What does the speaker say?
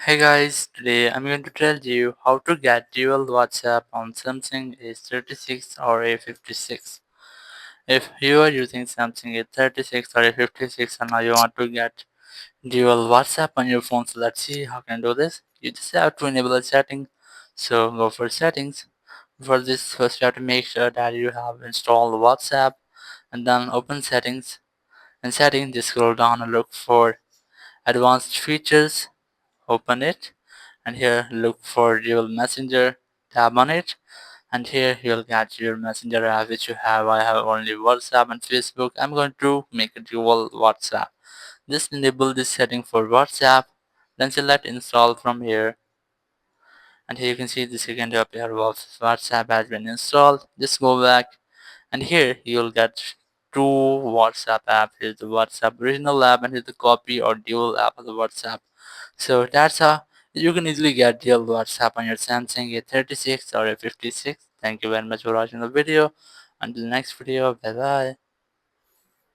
Hey guys, today I'm going to tell you how to get dual WhatsApp on Samsung A36 or A56. If you are using Samsung A36 or A56 and now you want to get dual WhatsApp on your phone, so let's see how can I do this. You just have to enable a setting. So go for settings. For this, first you have to make sure that you have installed WhatsApp and then open settings. In settings, just scroll down and look for advanced features, open it, and here look for dual messenger, tap on it, and here you'll get your messenger app which you have. I have only WhatsApp and Facebook. I'm going to make a dual WhatsApp. Just enable this setting for WhatsApp, then select install from here, and here you can see the second appear of WhatsApp has been installed. Just go back, and here you'll get two WhatsApp apps. Here's the WhatsApp original app and here's the copy or dual app of the WhatsApp. So that's how you can easily get dual WhatsApp on your Samsung A36 or A56. Thank you very much for watching the video. Until next video, bye bye.